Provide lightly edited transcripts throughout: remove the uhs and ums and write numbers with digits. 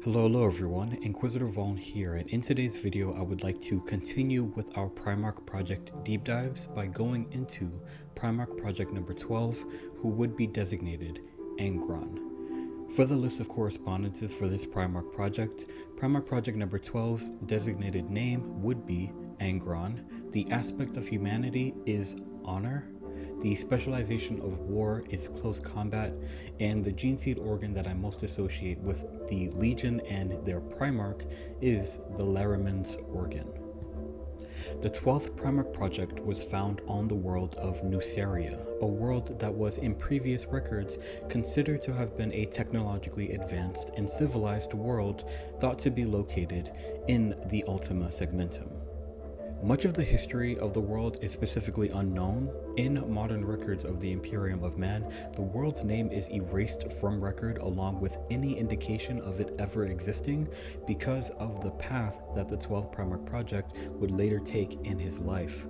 Hello everyone, Inquisitor Vaughn here, and in today's video I would like to continue with our Primarch Project deep dives by going into Primarch Project number 12, who would be designated Angron. For the list of correspondences for this Primarch Project number 12's designated name would be Angron. The aspect of humanity is honor. The specialization of war is close combat, and the Geneseed organ that I most associate with the Legion and their Primarch is the Larraman's organ. The 12th Primarch Project was found on the world of Nuceria, a world that was in previous records considered to have been a technologically advanced and civilized world thought to be located in the Ultima Segmentum. Much of the history of the world is specifically unknown. In modern records of the Imperium of Man, the world's name is erased from record along with any indication of it ever existing because of the path that the 12th Primarch Project would later take in his life.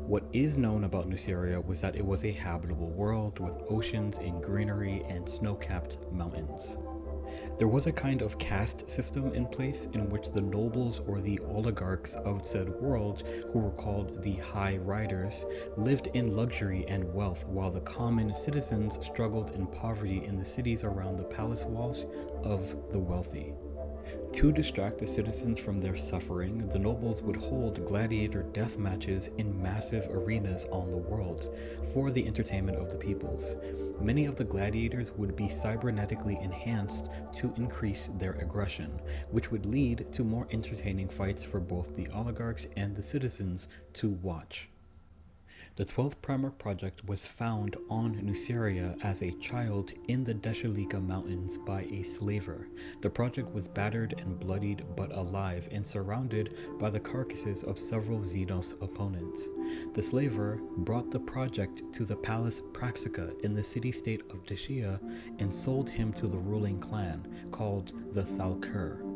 What is known about Nuceria was that it was a habitable world with oceans and greenery and snow-capped mountains. There was a kind of caste system in place in which the nobles or the oligarchs of said world, who were called the High Riders, lived in luxury and wealth while the common citizens struggled in poverty in the cities around the palace walls of the wealthy. To distract the citizens from their suffering, the nobles would hold gladiator death matches in massive arenas on the world for the entertainment of the peoples. Many of the gladiators would be cybernetically enhanced to increase their aggression, which would lead to more entertaining fights for both the oligarchs and the citizens to watch. The 12th Primarch Project was found on Nuceria as a child in the Deshalika Mountains by a slaver. The project was battered and bloodied but alive and surrounded by the carcasses of several Xenos opponents. The slaver brought the project to the Palace Praxica in the city-state of Deshia and sold him to the ruling clan, called the Thalkur.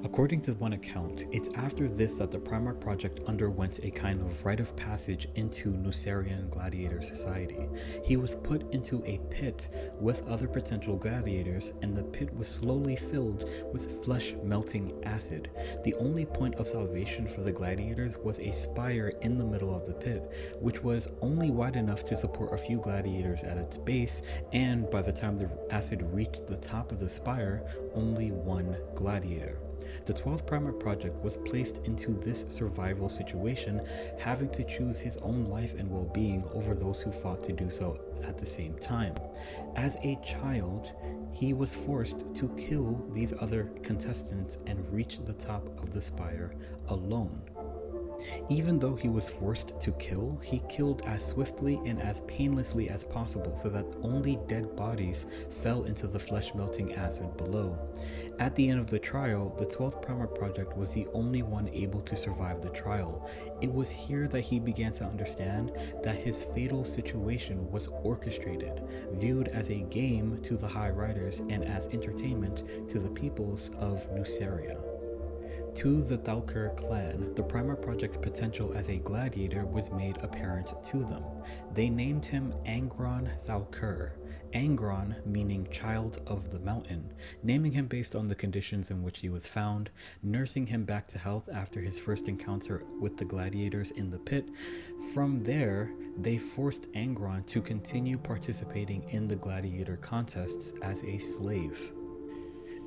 According to one account, it's after this that the Primarch Project underwent a kind of rite of passage into Nucerian gladiator society. He was put into a pit with other potential gladiators, and the pit was slowly filled with flesh-melting acid. The only point of salvation for the gladiators was a spire in the middle of the pit, which was only wide enough to support a few gladiators at its base, and by the time the acid reached the top of the spire, only one gladiator. The 12th Primarch Project was placed into this survival situation, having to choose his own life and well-being over those who fought to do so at the same time. As a child, he was forced to kill these other contestants and reach the top of the spire alone. Even though he was forced to kill, he killed as swiftly and as painlessly as possible so that only dead bodies fell into the flesh-melting acid below. At the end of the trial, the 12th Primarch Project was the only one able to survive the trial. It was here that he began to understand that his fatal situation was orchestrated, viewed as a game to the High Riders and as entertainment to the peoples of Nuceria. To the Thalkur clan, the Primarch Project's potential as a gladiator was made apparent to them. They named him Angron Thalkur, Angron meaning child of the mountain, naming him based on the conditions in which he was found, nursing him back to health after his first encounter with the gladiators in the pit. From there, they forced Angron to continue participating in the gladiator contests as a slave.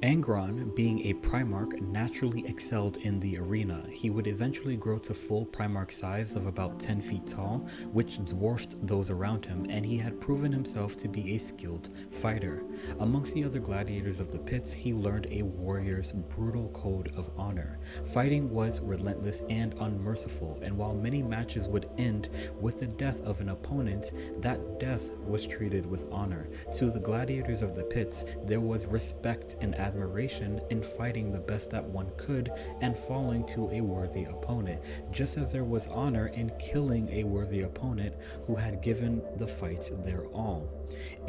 Angron, being a Primarch, naturally excelled in the arena. He would eventually grow to full Primarch size of about 10 feet tall, which dwarfed those around him, and he had proven himself to be a skilled fighter. Amongst the other gladiators of the pits, he learned a warrior's brutal code of honor. Fighting was relentless and unmerciful, and while many matches would end with the death of an opponent, that death was treated with honor. To the gladiators of the pits, there was respect and admiration in fighting the best that one could and falling to a worthy opponent, just as there was honor in killing a worthy opponent who had given the fight their all.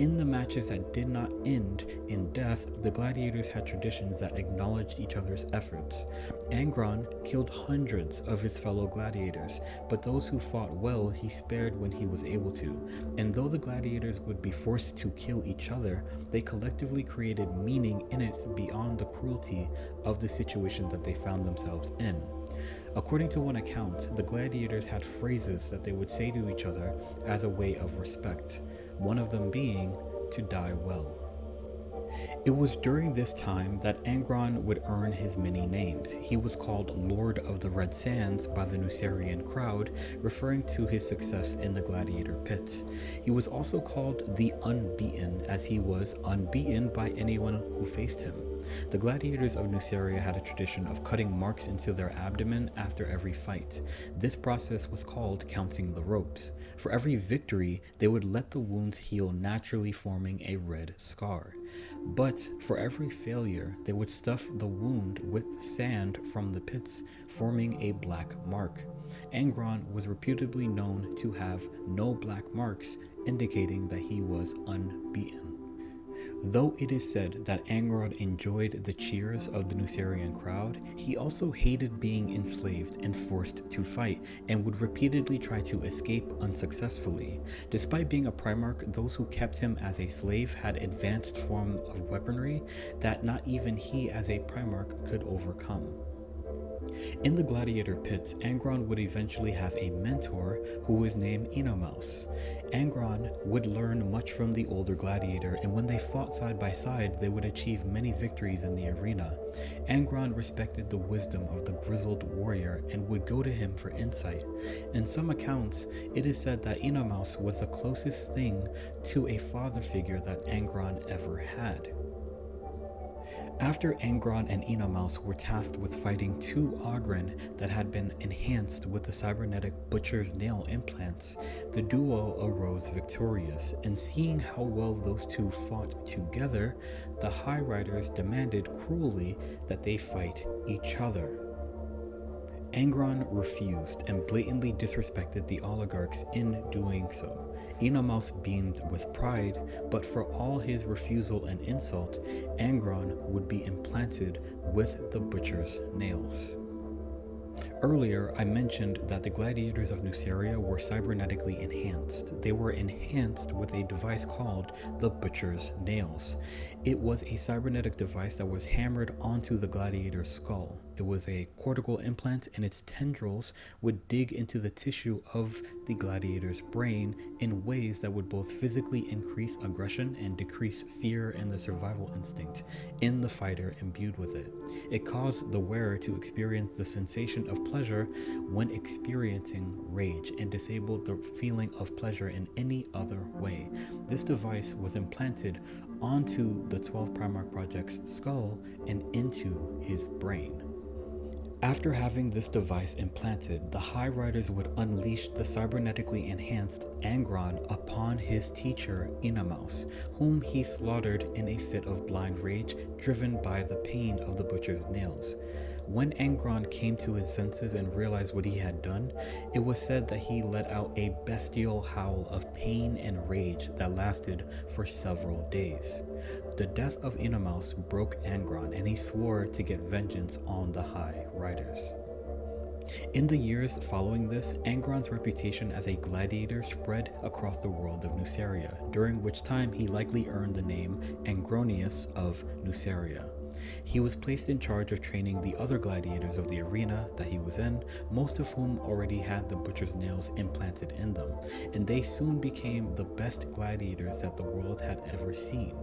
In the matches that did not end in death, the gladiators had traditions that acknowledged each other's efforts. Angron killed hundreds of his fellow gladiators, but those who fought well he spared when he was able to. And though the gladiators would be forced to kill each other, they collectively created meaning in it beyond the cruelty of the situation that they found themselves in. According to one account, the gladiators had phrases that they would say to each other as a way of respect, one of them being to die well. It was during this time that Angron would earn his many names. He was called Lord of the Red Sands by the Nucerian crowd, referring to his success in the gladiator pits. He was also called the Unbeaten, as he was unbeaten by anyone who faced him. The gladiators of Nuceria had a tradition of cutting marks into their abdomen after every fight. This process was called counting the ropes. For every victory, they would let the wounds heal naturally, forming a red scar. But for every failure, they would stuff the wound with sand from the pits, forming a black mark. Angron was reputably known to have no black marks, indicating that he was unbeaten. Though it is said that Angron enjoyed the cheers of the Nucerian crowd, he also hated being enslaved and forced to fight, and would repeatedly try to escape unsuccessfully. Despite being a Primarch, those who kept him as a slave had advanced form of weaponry that not even he as a Primarch could overcome. In the gladiator pits, Angron would eventually have a mentor who was named Enomouse. Angron would learn much from the older gladiator, and when they fought side by side, they would achieve many victories in the arena. Angron respected the wisdom of the grizzled warrior and would go to him for insight. In some accounts, it is said that Enomouse was the closest thing to a father figure that Angron ever had. After Angron and Enomouse were tasked with fighting two Angron that had been enhanced with the cybernetic butcher's nail implants, the duo arose victorious, and seeing how well those two fought together, the High Riders demanded cruelly that they fight each other. Angron refused and blatantly disrespected the oligarchs in doing so. Enomouse beamed with pride, but for all his refusal and insult, Angron would be implanted with the butcher's nails. Earlier, I mentioned that the gladiators of Nuceria were cybernetically enhanced. They were enhanced with a device called the Butcher's Nails. It was a cybernetic device that was hammered onto the gladiator's skull. It was a cortical implant, and its tendrils would dig into the tissue of the gladiator's brain in ways that would both physically increase aggression and decrease fear and the survival instinct in the fighter imbued with it. It caused the wearer to experience the sensation of pleasure when experiencing rage, and disabled the feeling of pleasure in any other way. This device was implanted onto the 12 Primarch Project's skull and into his brain. After having this device implanted, the High Riders would unleash the cybernetically enhanced Angron upon his teacher Enomouse, whom he slaughtered in a fit of blind rage driven by the pain of the butcher's nails. When Angron came to his senses and realized what he had done, it was said that he let out a bestial howl of pain and rage that lasted for several days. The death of Enomouse broke Angron, and he swore to get vengeance on the High Riders. In the years following this, Angron's reputation as a gladiator spread across the world of Nuceria, during which time he likely earned the name Angronius of Nuceria. He was placed in charge of training the other gladiators of the arena that he was in, most of whom already had the butcher's nails implanted in them, and they soon became the best gladiators that the world had ever seen.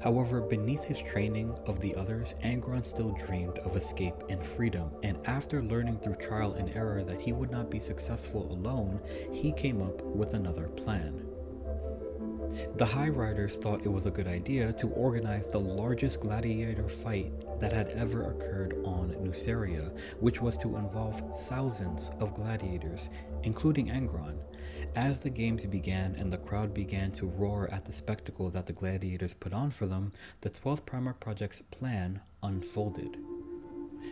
However, beneath his training of the others, Angron still dreamed of escape and freedom, and after learning through trial and error that he would not be successful alone, he came up with another plan. The High Riders thought it was a good idea to organize the largest gladiator fight that had ever occurred on Nuceria, which was to involve thousands of gladiators, including Angron. As the games began and the crowd began to roar at the spectacle that the gladiators put on for them, the 12th Primarch Project's plan unfolded.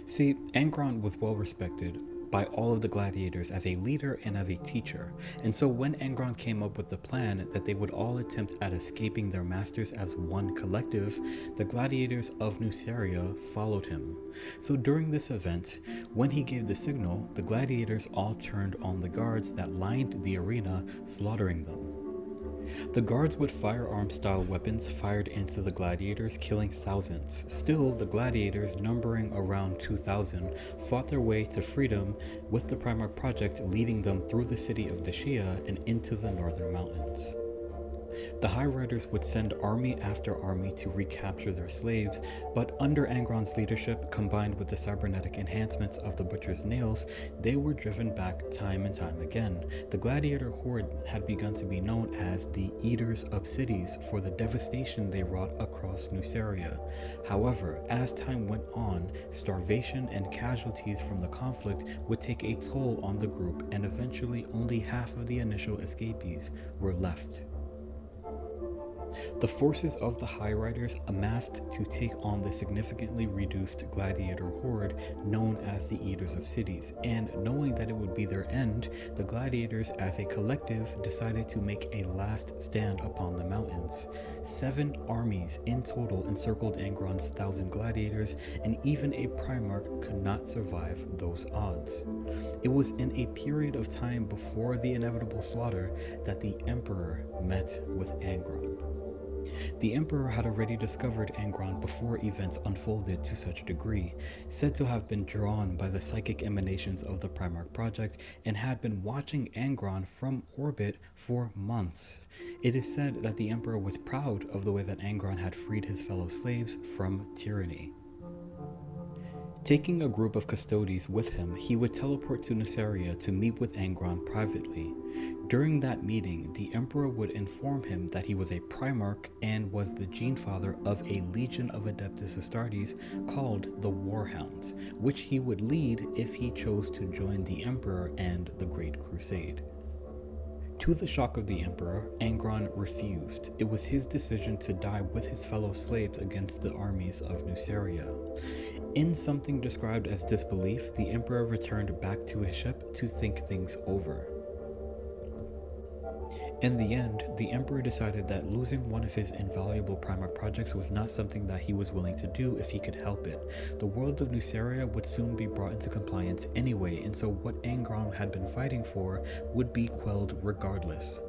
See, Angron was well respected by all of the gladiators as a leader and as a teacher. And so when Angron came up with the plan that they would all attempt at escaping their masters as one collective, the gladiators of Nuceria followed him. So during this event, when he gave the signal, the gladiators all turned on the guards that lined the arena, slaughtering them. The guards with firearm-style weapons fired into the gladiators, killing thousands. Still, the gladiators, numbering around 2,000, fought their way to freedom, with the Primarch Project leading them through the city of Dashia and into the northern mountains. The High Riders would send army after army to recapture their slaves, but under Angron's leadership, combined with the cybernetic enhancements of the Butcher's nails, they were driven back time and time again. The gladiator horde had begun to be known as the Eaters of Cities for the devastation they wrought across Nuceria. However, as time went on, starvation and casualties from the conflict would take a toll on the group, and eventually only half of the initial escapees were left. The forces of the High Riders amassed to take on the significantly reduced gladiator horde known as the Eaters of Cities, and knowing that it would be their end, the gladiators as a collective decided to make a last stand upon the mountains. 7 armies in total encircled Angron's 1,000 gladiators, and even a Primarch could not survive those odds. It was in a period of time before the inevitable slaughter that the Emperor met with Angron. The Emperor had already discovered Angron before events unfolded to such a degree, said to have been drawn by the psychic emanations of the Primarch Project, and had been watching Angron from orbit for months. It is said that the Emperor was proud of the way that Angron had freed his fellow slaves from tyranny. Taking a group of custodies with him, he would teleport to Nuceria to meet with Angron privately. During that meeting, the Emperor would inform him that he was a Primarch and was the genefather of a legion of Adeptus Astartes called the Warhounds, which he would lead if he chose to join the Emperor and the Great Crusade. To the shock of the Emperor, Angron refused. It was his decision to die with his fellow slaves against the armies of Nuceria. In something described as disbelief, the Emperor returned back to his ship to think things over. In the end, the Emperor decided that losing one of his invaluable Primarch projects was not something that he was willing to do if he could help it. The world of Nuceria would soon be brought into compliance anyway, and so what Angron had been fighting for would be quelled regardless.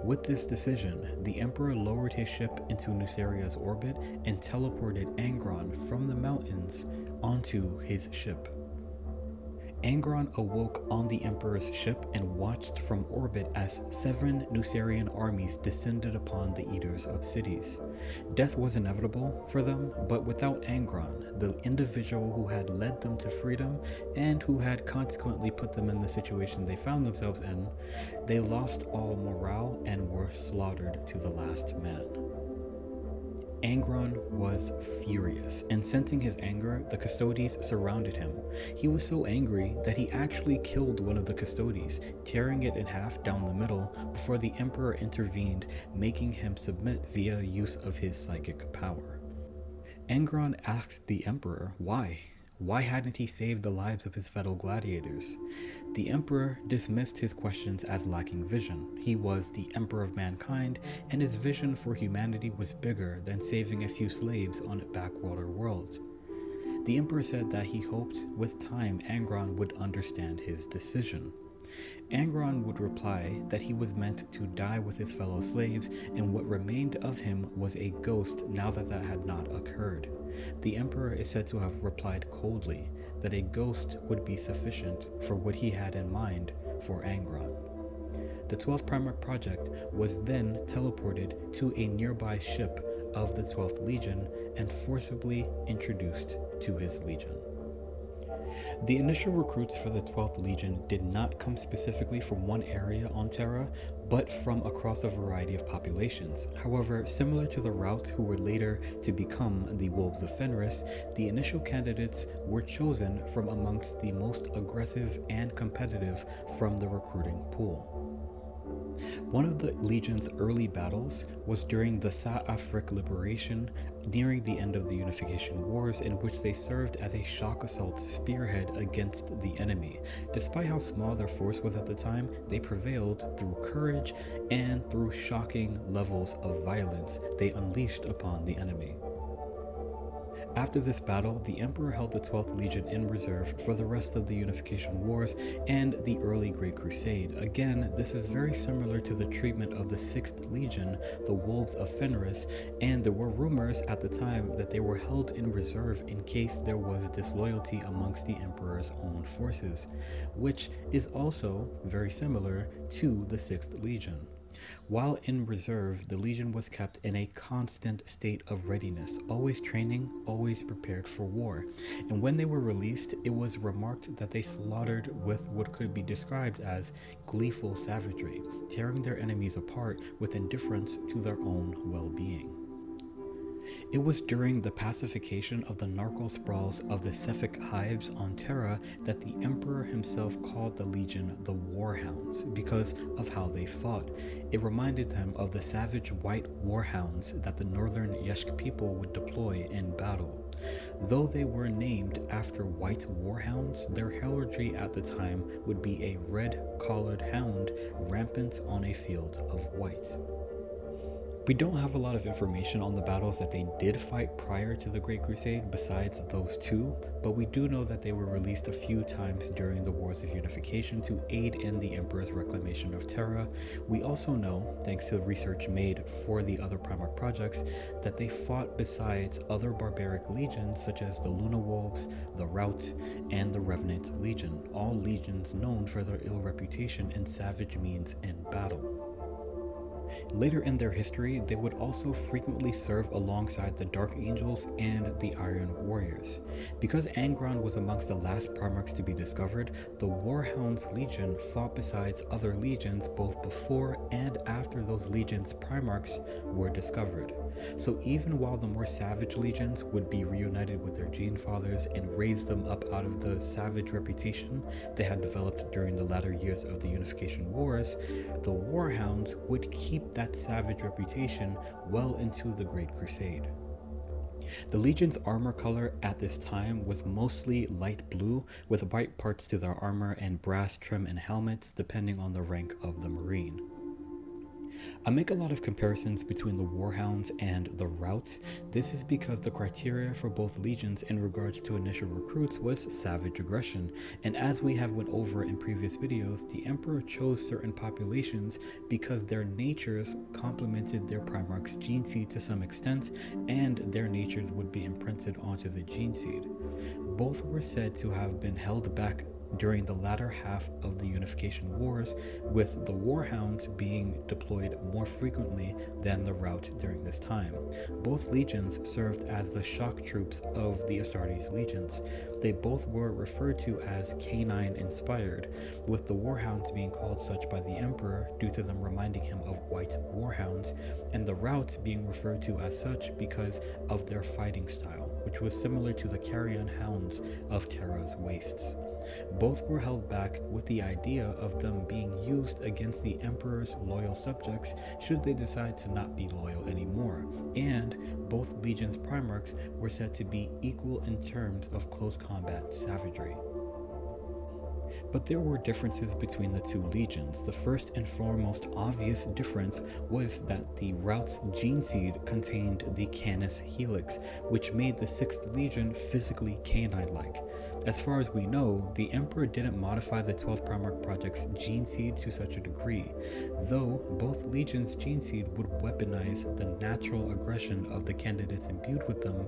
With this decision, the Emperor lowered his ship into Nuceria's orbit and teleported Angron from the mountains onto his ship. Angron awoke on the Emperor's ship and watched from orbit as 7 Nucerian armies descended upon the Eaters of Cities. Death was inevitable for them, but without Angron, the individual who had led them to freedom and who had consequently put them in the situation they found themselves in, they lost all morale and were slaughtered to the last man. Angron was furious, and sensing his anger, the Custodes surrounded him. He was so angry that he actually killed one of the Custodes, tearing it in half down the middle before the Emperor intervened, making him submit via use of his psychic power. Angron asked the Emperor why. Why hadn't he saved the lives of his fellow gladiators? The Emperor dismissed his questions as lacking vision. He was the Emperor of mankind, and his vision for humanity was bigger than saving a few slaves on a backwater world. The Emperor said that he hoped with time Angron would understand his decision. Angron would reply that he was meant to die with his fellow slaves, and what remained of him was a ghost now that that had not occurred. The Emperor is said to have replied coldly that a ghost would be sufficient for what he had in mind for Angron. The 12th Primarch Project was then teleported to a nearby ship of the 12th Legion and forcibly introduced to his legion. The initial recruits for the 12th Legion did not come specifically from one area on Terra, but from across a variety of populations. However, similar to the Rout who were later to become the Wolves of Fenris, the initial candidates were chosen from amongst the most aggressive and competitive from the recruiting pool. One of the Legion's early battles was during the Saafrik Liberation, nearing the end of the Unification Wars, in which they served as a shock assault spearhead against the enemy. Despite how small their force was at the time, they prevailed through courage and through shocking levels of violence they unleashed upon the enemy. After this battle, the Emperor held the 12th Legion in reserve for the rest of the Unification Wars and the early Great Crusade. Again, this is very similar to the treatment of the 6th Legion, the Wolves of Fenris, and there were rumors at the time that they were held in reserve in case there was disloyalty amongst the Emperor's own forces, which is also very similar to the 6th Legion. While in reserve, the Legion was kept in a constant state of readiness, always training, always prepared for war. And when they were released, it was remarked that they slaughtered with what could be described as gleeful savagery, tearing their enemies apart with indifference to their own well-being. It was during the pacification of the narco sprawls of the Sephic hives on Terra that the Emperor himself called the Legion the Warhounds because of how they fought. It reminded them of the savage white warhounds that the northern Yeshk people would deploy in battle. Though they were named after white warhounds, their heraldry at the time would be a red-collared hound rampant on a field of white. We don't have a lot of information on the battles that they did fight prior to the Great Crusade besides those two, but we do know that they were released a few times during the Wars of Unification to aid in the Emperor's reclamation of Terra. We also know, thanks to the research made for the other Primarch projects, that they fought besides other barbaric legions such as the Luna Wolves, the Rout, and the Revenant Legion, all legions known for their ill reputation and savage means in battle. Later in their history, they would also frequently serve alongside the Dark Angels and the Iron Warriors. Because Angron was amongst the last Primarchs to be discovered, the Warhounds Legion fought besides other legions both before and after those legions' Primarchs were discovered. So even while the more savage legions would be reunited with their gene fathers and raise them up out of the savage reputation they had developed during the latter years of the Unification Wars, the Warhounds would keep that savage reputation well into the Great Crusade. The Legion's armor color at this time was mostly light blue, with white parts to their armor and brass trim and helmets depending on the rank of the Marine. I make a lot of comparisons between the Warhounds and the Routs. This is because the criteria for both legions in regards to initial recruits was savage aggression, and as we have went over in previous videos, the Emperor chose certain populations because their natures complemented their Primarch's gene seed to some extent, and their natures would be imprinted onto the gene seed. Both were said to have been held back during the latter half of the Unification Wars, with the Warhounds being deployed more frequently than the Rout during this time. Both legions served as the shock troops of the Astartes legions. They both were referred to as canine inspired, with the Warhounds being called such by the Emperor due to them reminding him of white warhounds, and the Routs being referred to as such because of their fighting style, which was similar to the carrion hounds of Terra's wastes. Both were held back with the idea of them being used against the Emperor's loyal subjects should they decide to not be loyal anymore, and both legions' Primarchs were said to be equal in terms of close combat savagery. But there were differences between the two legions. The first and foremost obvious difference was that the Rout's gene seed contained the Canis helix, which made the 6th Legion physically canine-like. As far as we know, the Emperor didn't modify the 12th Primarch Project's gene seed to such a degree, though both legions' gene seed would weaponize the natural aggression of the candidates imbued with them.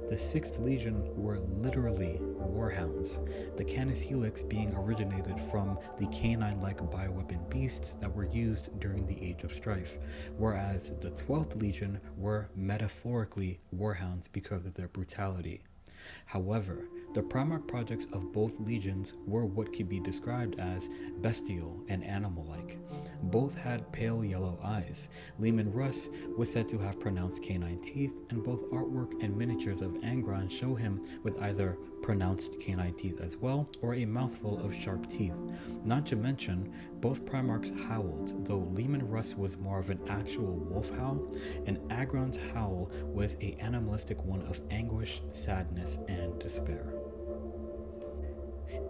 The 6th Legion were literally warhounds, the Canis helix being originated from the canine-like bioweapon beasts that were used during the Age of Strife, whereas the 12th Legion were metaphorically warhounds because of their brutality. However, the Primarch projects of both legions were what could be described as bestial and animal-like. Both had pale yellow eyes. Leman Russ was said to have pronounced canine teeth, and both artwork and miniatures of Angron show him with either pronounced canine teeth as well, or a mouthful of sharp teeth. Not to mention, both Primarchs howled, though Leman Russ was more of an actual wolf howl, and Angron's howl was an animalistic one of anguish, sadness, and despair.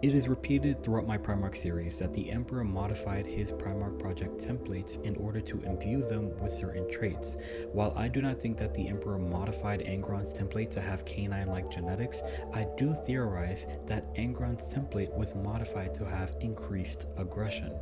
It is repeated throughout my Primarch series that the Emperor modified his Primarch Project templates in order to imbue them with certain traits. While I do not think that the Emperor modified Angron's template to have canine-like genetics, I do theorize that Angron's template was modified to have increased aggression.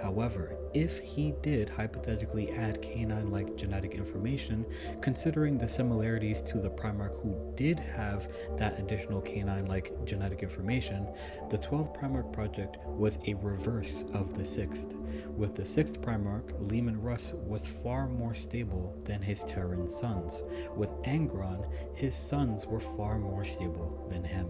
However, if he did hypothetically add canine-like genetic information, considering the similarities to the Primarch who did have that additional canine-like genetic information, the 12th Primarch Project was a reverse of the 6th. With the 6th Primarch, Leman Russ was far more stable than his Terran sons. With Angron, his sons were far more stable than him.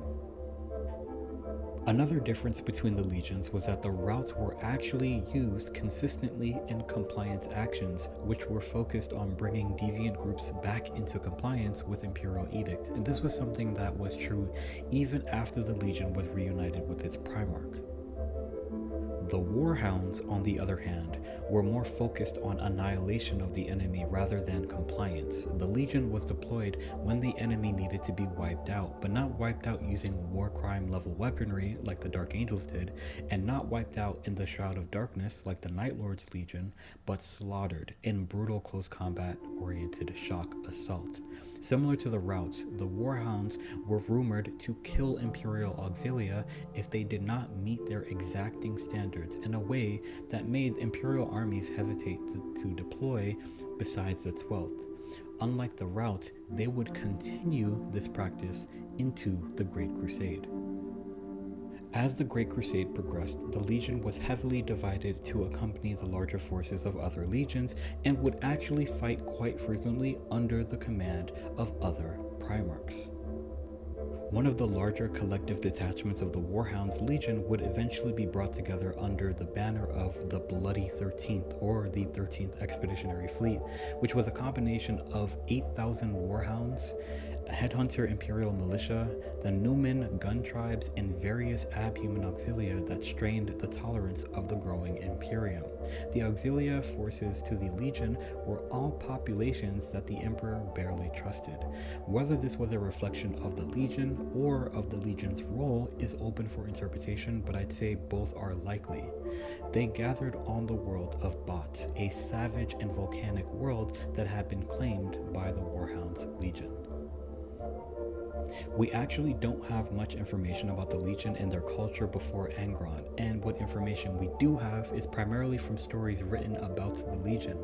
Another difference between the legions was that the routes were actually used consistently in compliance actions, which were focused on bringing deviant groups back into compliance with Imperial Edict, and this was something that was true even after the legion was reunited with its Primarch. The Warhounds, on the other hand, were more focused on annihilation of the enemy rather than compliance. The Legion was deployed when the enemy needed to be wiped out, but not wiped out using war crime level weaponry like the Dark Angels did, and not wiped out in the Shroud of Darkness like the Night Lord's Legion, but slaughtered in brutal close combat oriented shock assault. Similar to the routes, the Warhounds were rumored to kill Imperial Auxilia if they did not meet their exacting standards in a way that made Imperial armies hesitate to deploy besides the 12th. Unlike the routes, they would continue this practice into the Great Crusade. As the Great Crusade progressed, the Legion was heavily divided to accompany the larger forces of other legions and would actually fight quite frequently under the command of other Primarchs. One of the larger collective detachments of the Warhounds Legion would eventually be brought together under the banner of the Bloody 13th, or the 13th Expeditionary Fleet, which was a combination of 8,000 Warhounds, Headhunter Imperial Militia, the Numan gun tribes, and various abhuman auxilia that strained the tolerance of the growing Imperium. The auxilia forces to the Legion were all populations that the Emperor barely trusted. Whether this was a reflection of the Legion or of the Legion's role is open for interpretation, but I'd say both are likely. They gathered on the world of Bot, a savage and volcanic world that had been claimed by the Warhounds Legion. We actually don't have much information about the Legion and their culture before Angron, and what information we do have is primarily from stories written about the Legion.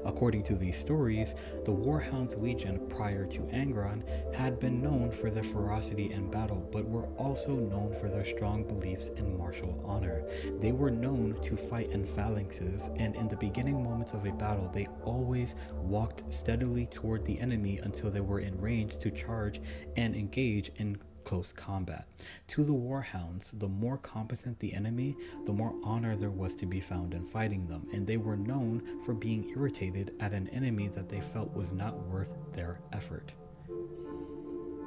According to these stories, the Warhounds Legion prior to Angron had been known for their ferocity in battle, but were also known for their strong beliefs in martial honor. They were known to fight in phalanxes, and in the beginning moments of a battle, they always walked steadily toward the enemy until they were in range to charge and engage in close combat. To the Warhounds, the more competent the enemy, the more honor there was to be found in fighting them, and they were known for being irritated at an enemy that they felt was not worth their effort.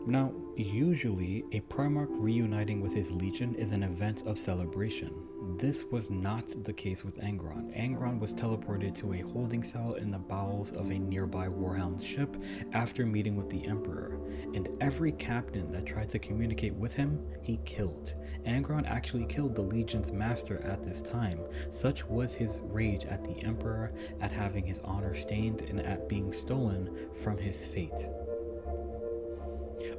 Now, usually, a Primarch reuniting with his Legion is an event of celebration. This was not the case with Angron. Angron was teleported to a holding cell in the bowels of a nearby Warhound ship after meeting with the Emperor, and every captain that tried to communicate with him, he killed. Angron actually killed the Legion's master at this time. Such was his rage at the Emperor, at having his honor stained, and at being stolen from his fate.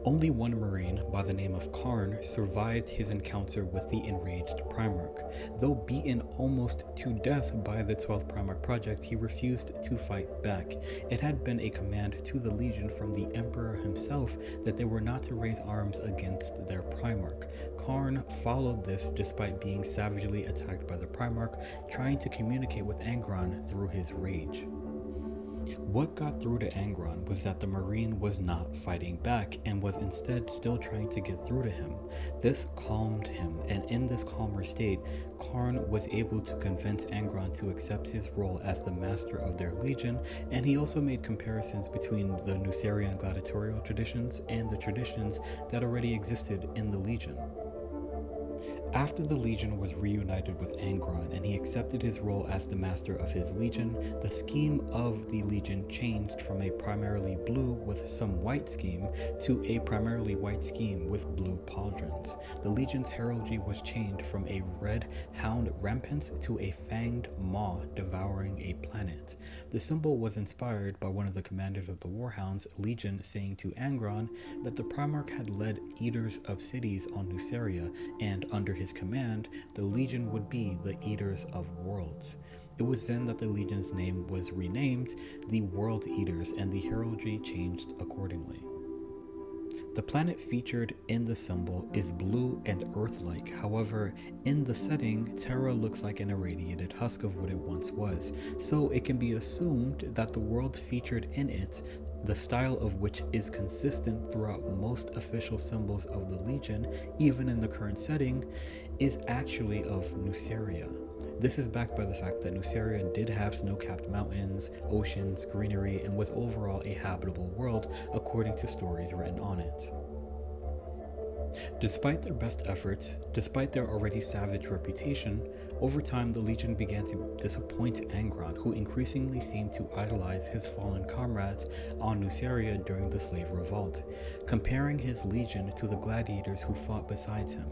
Only one Marine by the name of Karn survived his encounter with the enraged Primarch. Though beaten almost to death by the 12th Primarch Project, he refused to fight back. It had been a command to the Legion from the Emperor himself that they were not to raise arms against their Primarch. Karn followed this despite being savagely attacked by the Primarch, trying to communicate with Angron through his rage. What got through to Angron was that the Marine was not fighting back and was instead still trying to get through to him. This calmed him, and in this calmer state, Karn was able to convince Angron to accept his role as the master of their legion, and he also made comparisons between the Nucerian gladiatorial traditions and the traditions that already existed in the legion. After the Legion was reunited with Angron and he accepted his role as the master of his Legion, the scheme of the Legion changed from a primarily blue with some white scheme to a primarily white scheme with blue pauldrons. The Legion's heraldry was changed from a red hound rampant to a fanged maw devouring a planet. The symbol was inspired by one of the commanders of the Warhounds Legion saying to Angron that the Primarch had led eaters of cities on Nuceria, and under his command, the Legion would be the Eaters of Worlds. It was then that the Legion's name was renamed the World Eaters, and the heraldry changed accordingly. The planet featured in the symbol is blue and Earth-like. However, in the setting, Terra looks like an irradiated husk of what it once was, so it can be assumed that the world featured in it, the style of which is consistent throughout most official symbols of the Legion, even in the current setting, is actually of Nuceria. This is backed by the fact that Nuceria did have snow-capped mountains, oceans, greenery, and was overall a habitable world according to stories written on it. Despite their best efforts, despite their already savage reputation, over time the Legion began to disappoint Angron, who increasingly seemed to idolize his fallen comrades on Nuceria during the slave revolt, comparing his Legion to the gladiators who fought beside him.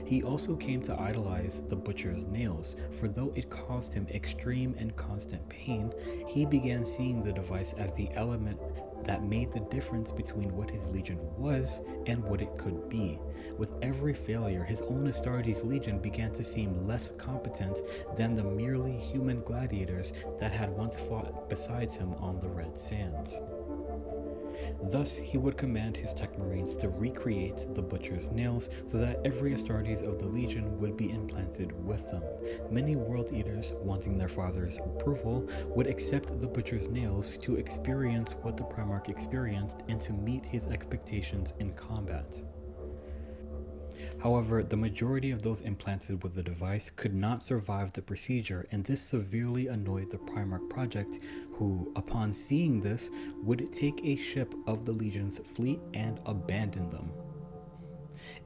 He also came to idolize the butcher's nails, for though it caused him extreme and constant pain, he began seeing the device as the element that made the difference between what his legion was and what it could be. With every failure, his own Astartes legion began to seem less competent than the merely human gladiators that had once fought besides him on the Red Sands. Thus, he would command his tech marines to recreate the butcher's nails so that every Astartes of the Legion would be implanted with them. Many world eaters, wanting their father's approval, would accept the butcher's nails to experience what the Primarch experienced and to meet his expectations in combat. However, the majority of those implanted with the device could not survive the procedure, and this severely annoyed the Primarch Project, who, upon seeing this, would take a ship of the Legion's fleet and abandon them.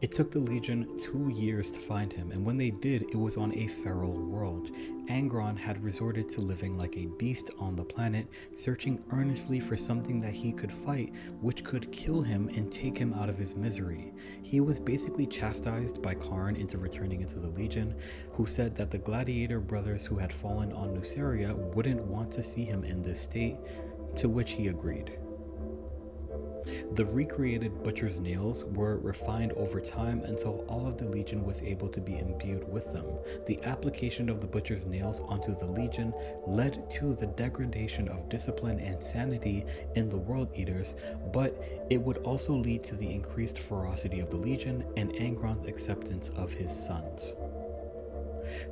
It took the Legion 2 years to find him, and when they did, it was on a feral world. Angron had resorted to living like a beast on the planet, searching earnestly for something that he could fight, which could kill him and take him out of his misery. He was basically chastised by Karn into returning into the Legion, who said that the gladiator brothers who had fallen on Nuceria wouldn't want to see him in this state, to which he agreed. The recreated butcher's nails were refined over time until all of the Legion was able to be imbued with them. The application of the butcher's nails onto the Legion led to the degradation of discipline and sanity in the World Eaters, but it would also lead to the increased ferocity of the Legion and Angron's acceptance of his sons.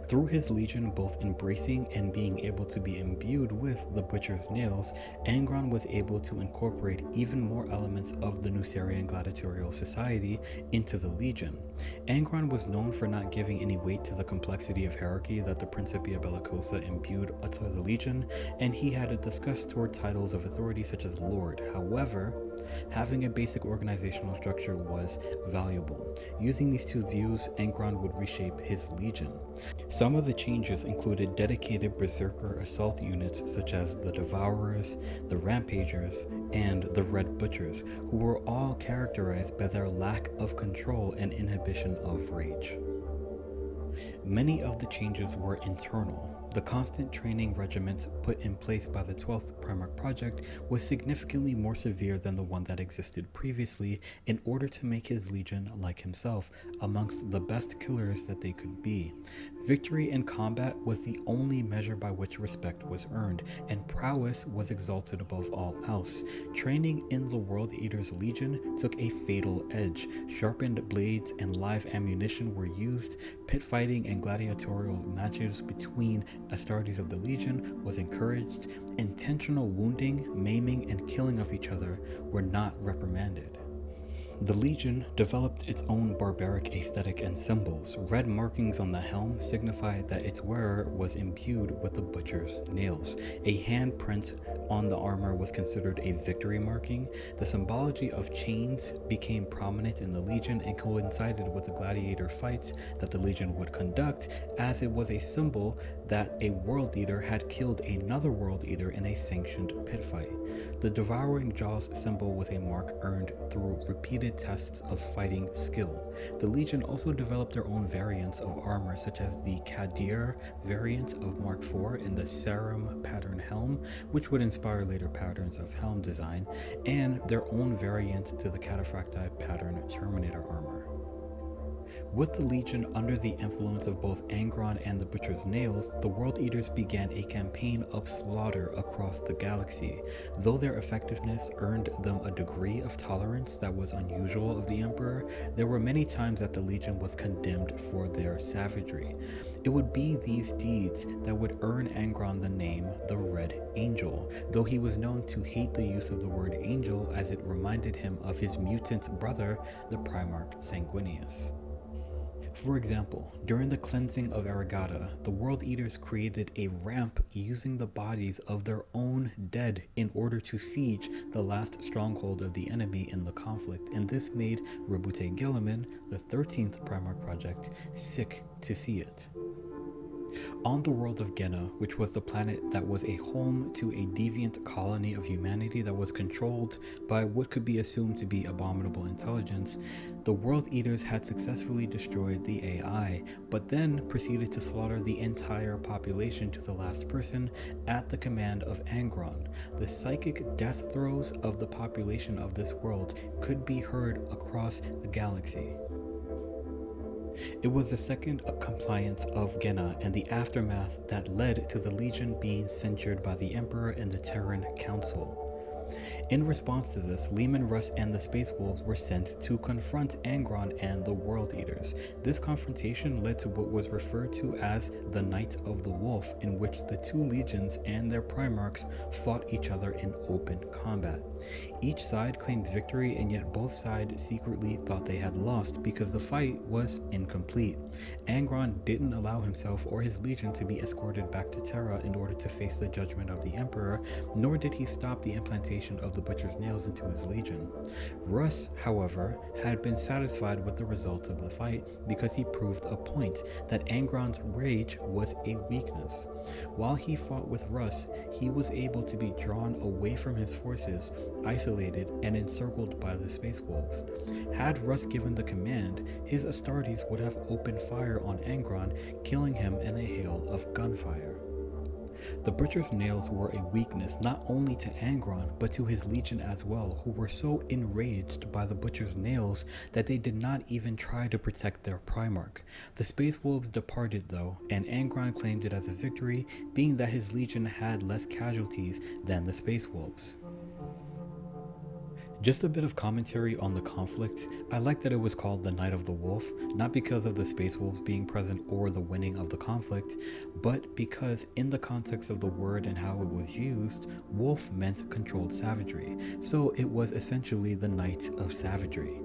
Through his legion both embracing and being able to be imbued with the butcher's nails, Angron was able to incorporate even more elements of the Nucerian gladiatorial society into the legion. Angron was known for not giving any weight to the complexity of hierarchy that the Principia Bellicosa imbued to the legion, and he had a disgust toward titles of authority such as Lord. However, having a basic organizational structure was valuable. Using these two views, Angron would reshape his legion. Some of the changes included dedicated berserker assault units such as the Devourers, the Rampagers, and the Red Butchers, who were all characterized by their lack of control and inhibition of rage. Many of the changes were internal. The constant training regiments put in place by the 12th Primarch Project was significantly more severe than the one that existed previously in order to make his legion, like himself, amongst the best killers that they could be. Victory in combat was the only measure by which respect was earned, and prowess was exalted above all else. Training in the World Eater's Legion took a fatal edge. Sharpened blades and live ammunition were used. Pit fighting and gladiatorial matches between Astartes of the Legion was encouraged, intentional wounding, maiming, and killing of each other were not reprimanded. The Legion developed its own barbaric aesthetic and symbols. Red markings on the helm signified that its wearer was imbued with the butcher's nails. A handprint on the armor was considered a victory marking. The symbology of chains became prominent in the Legion and coincided with the gladiator fights that the Legion would conduct, as it was a symbol that a world eater had killed another world eater in a sanctioned pit fight. The devouring jaws symbol was a mark earned through repeated tests of fighting skill. The Legion also developed their own variants of armor, such as the Kadir variant of Mark IV in the Sarum pattern helm, which would inspire later patterns of helm design, and their own variant to the Cataphracti pattern Terminator armor. With the Legion under the influence of both Angron and the Butcher's Nails, the World Eaters began a campaign of slaughter across the galaxy. Though their effectiveness earned them a degree of tolerance that was unusual of the Emperor, there were many times that the Legion was condemned for their savagery. It would be these deeds that would earn Angron the name the Red Angel, though he was known to hate the use of the word angel as it reminded him of his mutant brother, the Primarch Sanguinius. For example, during the cleansing of Aragata, the World Eaters created a ramp using the bodies of their own dead in order to siege the last stronghold of the enemy in the conflict, and this made Rabute Gilliman, the 13th Primarch Project, sick to see it. On the world of Gena, which was the planet that was a home to a deviant colony of humanity that was controlled by what could be assumed to be abominable intelligence, the World Eaters had successfully destroyed the AI, but then proceeded to slaughter the entire population to the last person at the command of Angron. The psychic death throes of the population of this world could be heard across the galaxy. It was the second compliance of Gena and the aftermath that led to the Legion being censured by the Emperor and the Terran Council. In response to this, Leman Russ and the Space Wolves were sent to confront Angron and the World Eaters. This confrontation led to what was referred to as the Night of the Wolf, in which the two legions and their primarchs fought each other in open combat. Each side claimed victory, and yet both sides secretly thought they had lost because the fight was incomplete. Angron didn't allow himself or his legion to be escorted back to Terra in order to face the judgment of the Emperor, nor did he stop the implantation of the Butcher's Nails into his legion. Russ, however, had been satisfied with the results of the fight because he proved a point that Angron's rage was a weakness. While he fought with Russ, he was able to be drawn away from his forces, isolated and encircled by the Space Wolves. Had Russ given the command, his Astartes would have opened fire on Angron, killing him in a hail of gunfire. The Butcher's Nails were a weakness not only to Angron, but to his legion as well, who were so enraged by the Butcher's Nails that they did not even try to protect their Primarch. The Space Wolves departed though, and Angron claimed it as a victory, being that his legion had less casualties than the Space Wolves. Just a bit of commentary on the conflict. I like that it was called the Night of the Wolf, not because of the Space Wolves being present or the winning of the conflict, but because in the context of the word and how it was used, wolf meant controlled savagery, so it was essentially the Night of Savagery.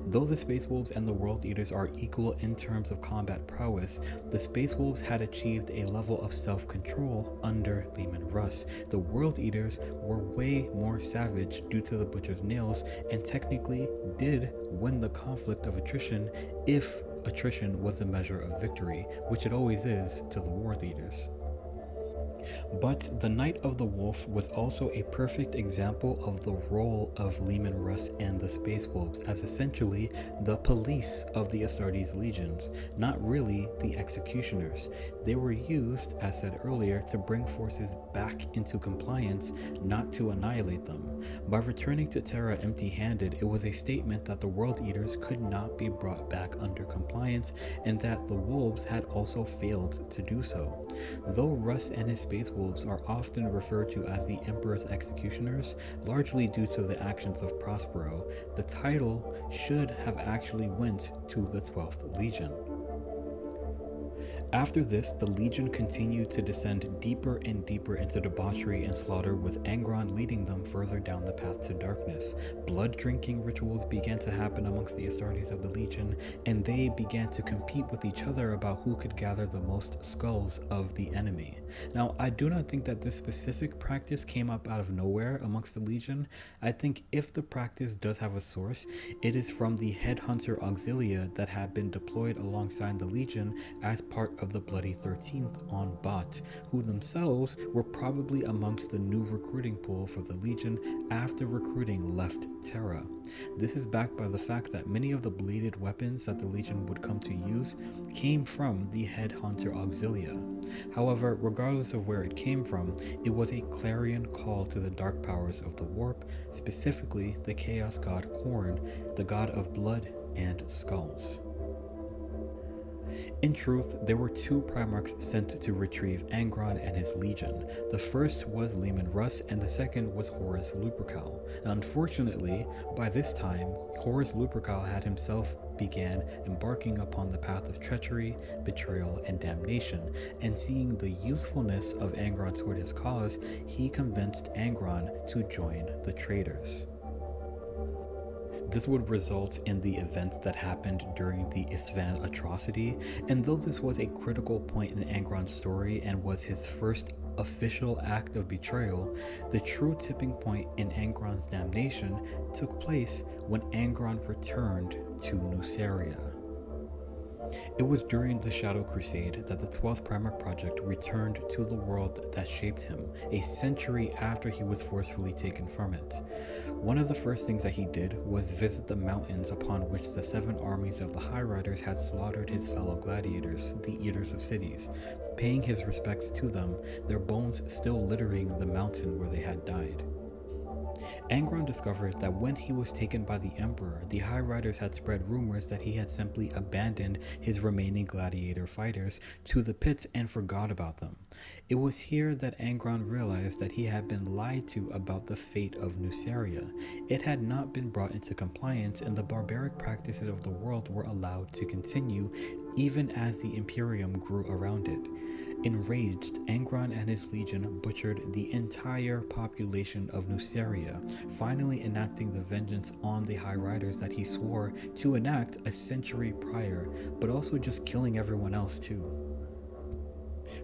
Though the Space Wolves and the World Eaters are equal in terms of combat prowess, the Space Wolves had achieved a level of self-control under Leman Russ. The World Eaters were way more savage due to the Butcher's Nails and technically did win the conflict of attrition if attrition was a measure of victory, which it always is to the World Eaters. But the Night of the Wolf was also a perfect example of the role of Leman Russ and the Space Wolves as essentially the police of the Astartes legions, not really the executioners. They were used, as said earlier, to bring forces back into compliance, not to annihilate them. By returning to Terra empty-handed, it was a statement that the World Eaters could not be brought back under compliance, and that the Wolves had also failed to do so. Though Russ and his Space Wolves are often referred to as the Emperor's executioners, largely due to the actions of Prospero, the title should have actually went to the 12th Legion. After this, the Legion continued to descend deeper and deeper into debauchery and slaughter, with Angron leading them further down the path to darkness. Blood-drinking rituals began to happen amongst the Astartes of the Legion, and they began to compete with each other about who could gather the most skulls of the enemy. Now, I do not think that this specific practice came up out of nowhere amongst the Legion. I think if the practice does have a source, it is from the headhunter auxilia that had been deployed alongside the Legion as part of the Bloody 13th on Bot, who themselves were probably amongst the new recruiting pool for the Legion after recruiting left Terra. This is backed by the fact that many of the bladed weapons that the Legion would come to use came from the Headhunter Auxilia. However, regardless of where it came from, it was a clarion call to the dark powers of the Warp, specifically the Chaos God Khorne, the god of blood and skulls. In truth, there were two Primarchs sent to retrieve Angron and his legion. The first was Leman Russ, and the second was Horus Lupercal. Unfortunately, by this time, Horus Lupercal had himself began embarking upon the path of treachery, betrayal, and damnation, and seeing the usefulness of Angron toward his cause, he convinced Angron to join the traitors. This would result in the events that happened during the Isvan atrocity, and though this was a critical point in Angron's story and was his first official act of betrayal, the true tipping point in Angron's damnation took place when Angron returned to Nuceria. It was during the Shadow Crusade that the 12th Primarch Project returned to the world that shaped him, a century after he was forcefully taken from it. One of the first things that he did was visit the mountains upon which the 7 armies of the High Riders had slaughtered his fellow gladiators, the Eaters of Cities, paying his respects to them, their bones still littering the mountain where they had died. Angron discovered that when he was taken by the Emperor, the High Riders had spread rumors that he had simply abandoned his remaining gladiator fighters to the pits and forgot about them. It was here that Angron realized that he had been lied to about the fate of Nuceria. It had not been brought into compliance, and the barbaric practices of the world were allowed to continue even as the Imperium grew around it. Enraged, Angron and his legion butchered the entire population of Nuceria, finally enacting the vengeance on the High Riders that he swore to enact a century prior, but also just killing everyone else too.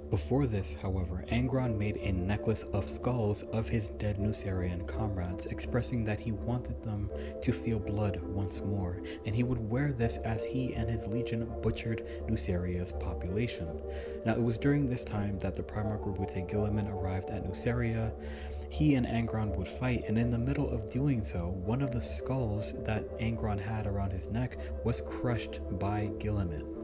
Before this, however, Angron made a necklace of skulls of his dead Nucerian comrades, expressing that he wanted them to feel blood once more, and he would wear this as he and his legion butchered Nuceria's population. Now, it was during this time that the Primarch Rabute Guilliman arrived at Nuceria. He and Angron would fight, and in the middle of doing so, one of the skulls that Angron had around his neck was crushed by Guilliman.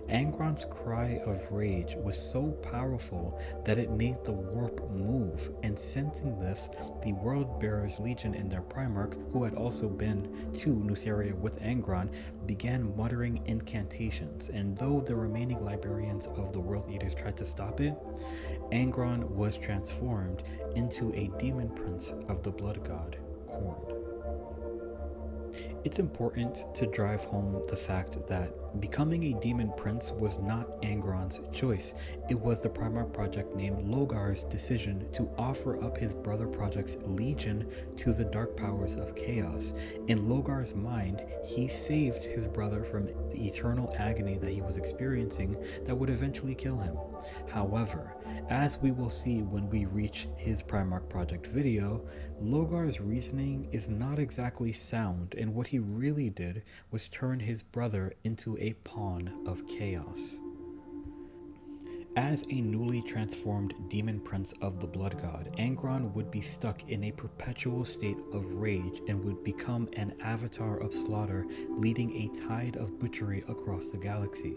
Angron's cry of rage was so powerful that it made the warp move, and sensing this, the World Bearers Legion and their Primarch, who had also been to Nuceria with Angron, began muttering incantations, and though the remaining Librarians of the World Eaters tried to stop it, Angron was transformed into a demon prince of the blood god, Khorne. It's important to drive home the fact that becoming a demon prince was not Angron's choice. It was the Primarch Project named Logar's decision to offer up his brother project's legion to the dark powers of chaos. In Logar's mind, he saved his brother from the eternal agony that he was experiencing that would eventually kill him. However, as we will see when we reach his Primarch Project video, Logar's reasoning is not exactly sound, and what he really did was turn his brother into a pawn of chaos. As a newly transformed demon prince of the blood god, Angron would be stuck in a perpetual state of rage and would become an avatar of slaughter, leading a tide of butchery across the galaxy.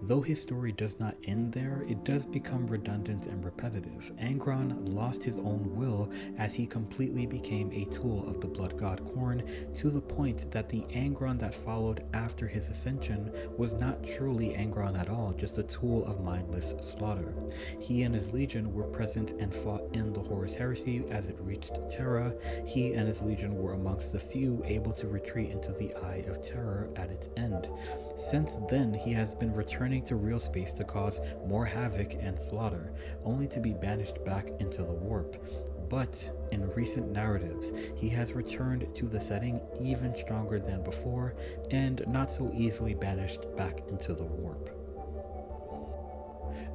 Though his story does not end there, it does become redundant and repetitive. Angron lost his own will as he completely became a tool of the blood god Khorne, to the point that the Angron that followed after his ascension was not truly Angron at all, just a tool of mindless slaughter. slaughter. He and his legion were present and fought in the Horus Heresy as it reached Terra. He and his legion were amongst the few able to retreat into the Eye of Terror at its end. Since then, he has been returning to real space to cause more havoc and slaughter, only to be banished back into the warp. But in recent narratives, he has returned to the setting even stronger than before, and not so easily banished back into the warp.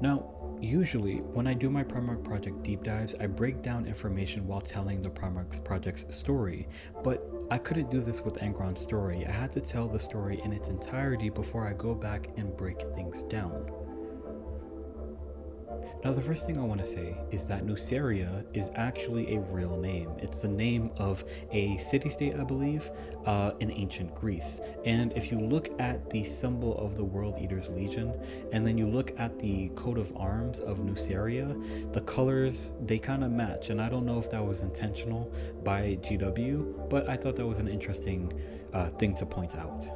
Now, usually, when I do my Primarch Project deep dives, I break down information while telling the Primarch Project's story, but I couldn't do this with Angron's story. I had to tell the story in its entirety before I go back and break things down. Now, the first thing I want to say is that Nuceria is actually a real name. It's the name of a city-state, I believe, in ancient Greece. And if you look at the symbol of the World Eater's Legion, and then you look at the coat of arms of Nuceria, the colors, they kind of match. And I don't know if that was intentional by GW, but I thought that was an interesting thing to point out.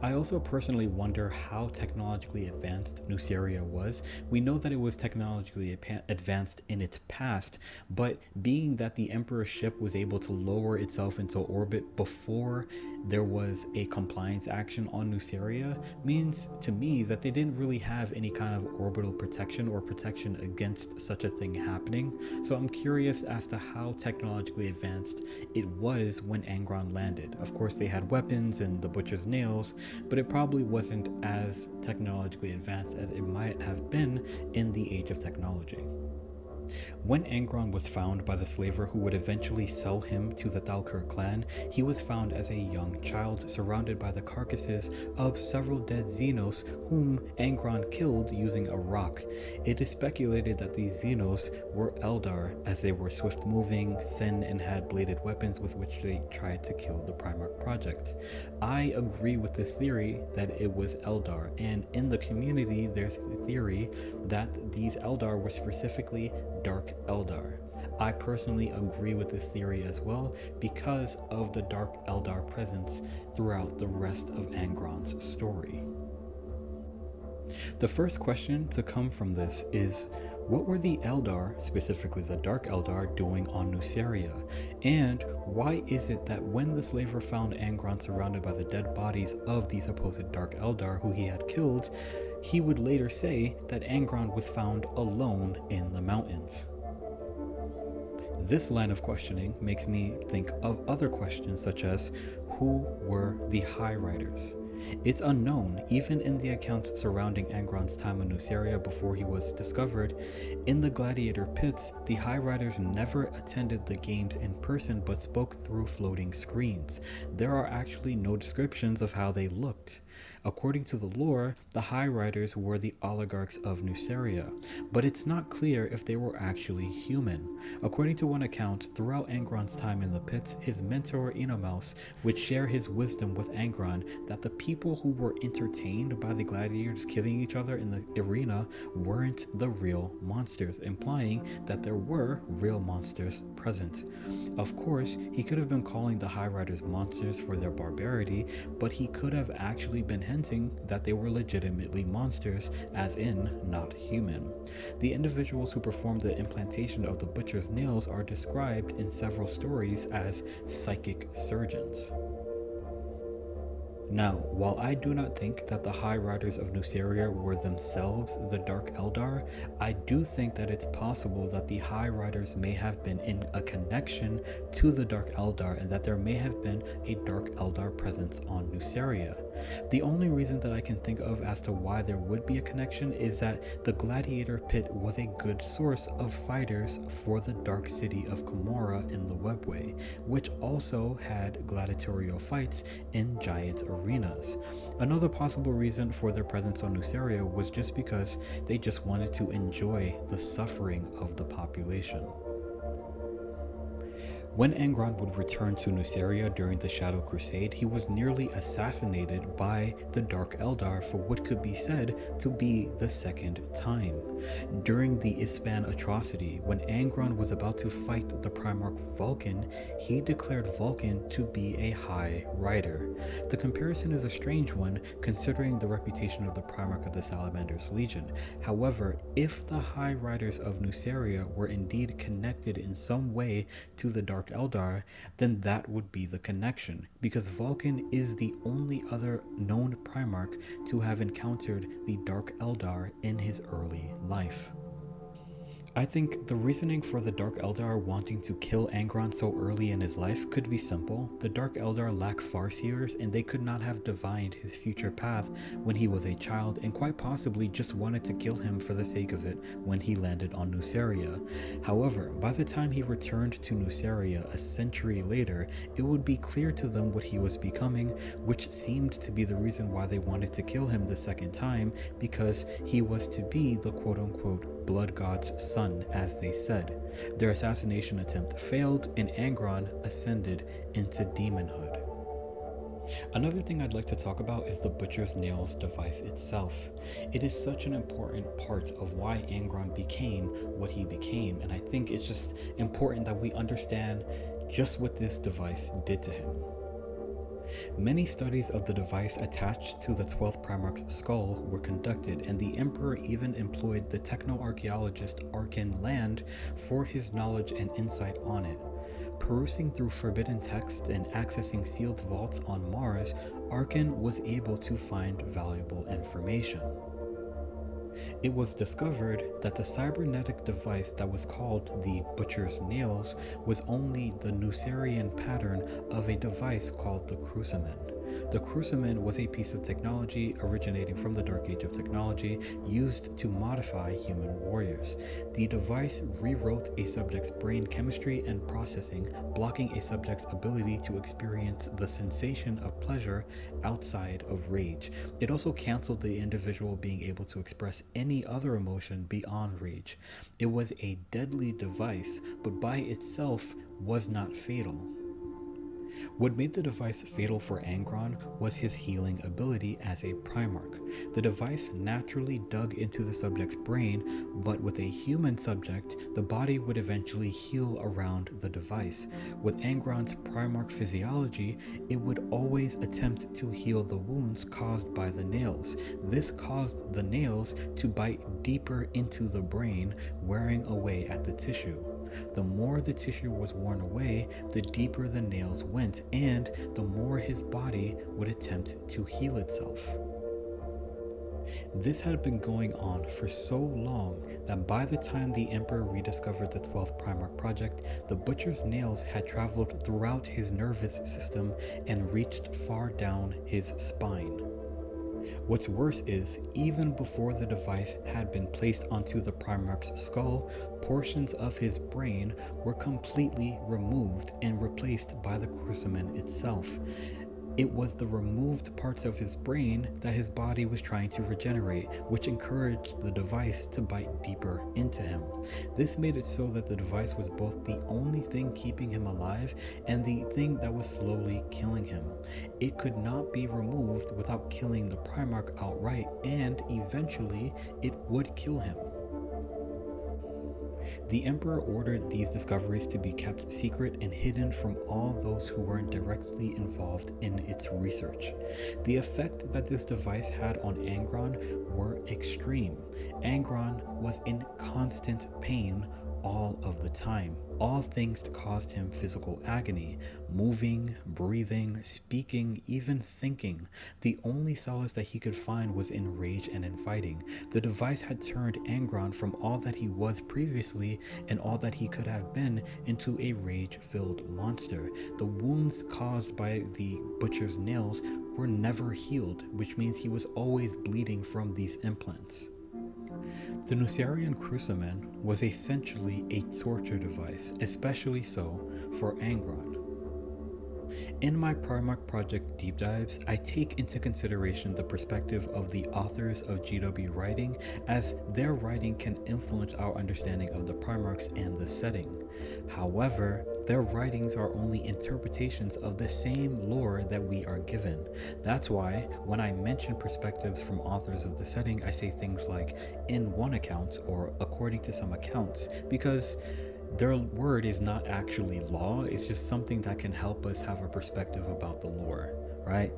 I also personally wonder how technologically advanced Nuceria was. We know that it was technologically advanced in its past, but being that the Emperor's ship was able to lower itself into orbit before there was a compliance action on Nuceria means to me that they didn't really have any kind of orbital protection or protection against such a thing happening. So I'm curious as to how technologically advanced it was when Angron landed. Of course, they had weapons and the butcher's nails, but it probably wasn't as technologically advanced as it might have been in the age of technology. When Angron was found by the slaver who would eventually sell him to the Thalkur clan, he was found as a young child surrounded by the carcasses of several dead Xenos whom Angron killed using a rock. It is speculated that these Xenos were Eldar, as they were swift-moving, thin, and had bladed weapons with which they tried to kill the Primarch Project. I agree with this theory that it was Eldar, and in the community there's a theory that these Eldar were specifically Dark Eldar. I personally agree with this theory as well because of the Dark Eldar presence throughout the rest of Angron's story. The first question to come from this is, what were the Eldar, specifically the Dark Eldar, doing on Nuceria? And why is it that when the slaver found Angron surrounded by the dead bodies of the supposed Dark Eldar who he had killed, he would later say that Angron was found alone in the mountains? This line of questioning makes me think of other questions such as, who were the High Riders? It's unknown, even in the accounts surrounding Angron's time in Nuceria before he was discovered. In the Gladiator pits, the High Riders never attended the games in person but spoke through floating screens. There are actually no descriptions of how they looked. According to the lore, the High Riders were the oligarchs of Nuceria, but it's not clear if they were actually human. According to one account, throughout Angron's time in the pits, his mentor Enomouse would share his wisdom with Angron that the people who were entertained by the gladiators killing each other in the arena weren't the real monsters, implying that there were real monsters present. Of course, he could have been calling the High Riders monsters for their barbarity, but he could have actually been hinting that they were legitimately monsters, as in not human. The individuals who performed the implantation of the butcher's nails are described in several stories as psychic surgeons. Now, while I do not think that the High Riders of Nuceria were themselves the Dark Eldar, I do think that it's possible that the High Riders may have been in a connection to the Dark Eldar and that there may have been a Dark Eldar presence on Nuceria. The only reason that I can think of as to why there would be a connection is that the Gladiator Pit was a good source of fighters for the Dark City of Komorra in the Webway, which also had gladiatorial fights in giant arenas. Another possible reason for their presence on Nuceria was just because they just wanted to enjoy the suffering of the population. When Angron would return to Nuceria during the Shadow Crusade, he was nearly assassinated by the Dark Eldar for what could be said to be the second time. During the Ispan atrocity, when Angron was about to fight the Primarch Vulcan, he declared Vulcan to be a High Rider. The comparison is a strange one considering the reputation of the Primarch of the Salamander's Legion. However, if the High Riders of Nuceria were indeed connected in some way to the Dark Eldar, then that would be the connection, because Vulcan is the only other known Primarch to have encountered the Dark Eldar in his early life. I think the reasoning for the Dark Eldar wanting to kill Angron so early in his life could be simple. The Dark Eldar lack Farseers, and they could not have divined his future path when he was a child, and quite possibly just wanted to kill him for the sake of it when he landed on Nuceria. However, by the time he returned to Nuceria a century later, it would be clear to them what he was becoming, which seemed to be the reason why they wanted to kill him the second time, because he was to be the quote-unquote blood god's son, as they said. Their assassination attempt failed, and Angron ascended into demonhood. Another thing I'd like to talk about is the Butcher's Nails device itself. It is such an important part of why Angron became what he became, and I think it's just important that we understand just what this device did to him. Many studies of the device attached to the 12th Primarch's skull were conducted, and the Emperor even employed the techno-archaeologist Arkin Land for his knowledge and insight on it. Perusing through forbidden texts and accessing sealed vaults on Mars, Arkin was able to find valuable information. It was discovered that the cybernetic device that was called the Butcher's Nails was only the Nucerian pattern of a device called the Crucimen. The Crucimen was a piece of technology originating from the Dark Age of technology used to modify human warriors. The device rewrote a subject's brain chemistry and processing, blocking a subject's ability to experience the sensation of pleasure outside of rage. It also canceled the individual being able to express any other emotion beyond rage. It was a deadly device, but by itself was not fatal. What made the device fatal for Angron was his healing ability as a Primarch. The device naturally dug into the subject's brain, but with a human subject, the body would eventually heal around the device. With Angron's Primarch physiology, it would always attempt to heal the wounds caused by the nails. This caused the nails to bite deeper into the brain, wearing away at the tissue. The more the tissue was worn away, the deeper the nails went, and the more his body would attempt to heal itself. This had been going on for so long that by the time the Emperor rediscovered the 12th Primarch Project, the Butcher's Nails had traveled throughout his nervous system and reached far down his spine. What's worse is, even before the device had been placed onto the Primarch's skull, portions of his brain were completely removed and replaced by the Crucimen itself. It was the removed parts of his brain that his body was trying to regenerate, which encouraged the device to bite deeper into him. This made it so that the device was both the only thing keeping him alive and the thing that was slowly killing him. It could not be removed without killing the Primarch outright, and eventually it would kill him. The Emperor ordered these discoveries to be kept secret and hidden from all those who weren't directly involved in its research. The effect that this device had on Angron were extreme. Angron was in constant pain all of the time. All things caused him physical agony, moving, breathing, speaking, even thinking. The only solace that he could find was in rage and in fighting. The device had turned Angron from all that he was previously and all that he could have been into a rage-filled monster. The wounds caused by the Butcher's Nails were never healed, which means he was always bleeding from these implants. The Nucerian Crucimen was essentially a torture device, especially so for Angron. In my Primarch Project deep dives, I take into consideration the perspective of the authors of GW writing, as their writing can influence our understanding of the Primarchs and the setting. However, Their writings are only interpretations of the same lore that we are given. That's why when I mention perspectives from authors of the setting, I say things like in one account or according to some accounts, because their word is not actually law, it's just something that can help us have a perspective about the lore, right?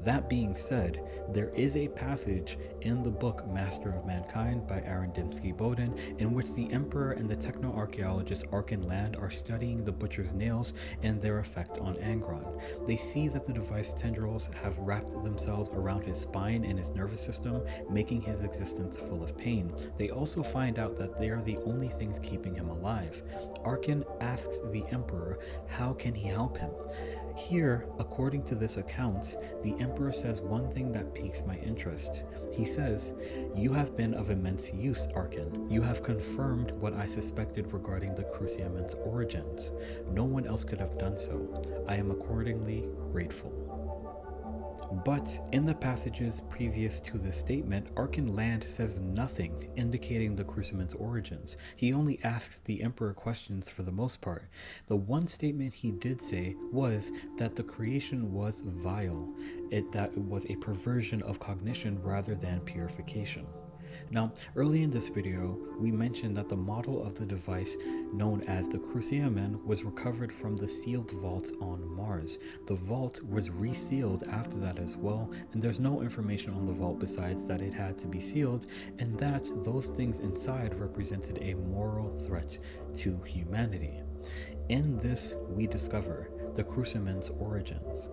That being said, there is a passage in the book Master of Mankind by Aaron Dembski-Bowden in which the Emperor and the techno-archaeologist Arkin Land are studying the butcher's nails and their effect on Angron. They see that the device tendrils have wrapped themselves around his spine and his nervous system, making his existence full of pain. They also find out that they are the only things keeping him alive. Arkin asks the Emperor, how can he help him? Here, according to this account, the Emperor says one thing that piques my interest. He says, "You have been of immense use, Arkin. You have confirmed what I suspected regarding the Cruciaman's origins. No one else could have done so. I am accordingly grateful." But in the passages previous to this statement, Arkin Land says nothing indicating the Cruciaman's origins. He only asks the Emperor questions for the most part. The one statement he did say was that the creation was vile, that it was a perversion of cognition rather than purification. Now, early in this video, we mentioned that the model of the device known as the Cruciaman was recovered from the sealed vault on Mars. The vault was resealed after that as well, and there's no information on the vault besides that it had to be sealed and that those things inside represented a moral threat to humanity. In this, we discover the Cruciaman's origins.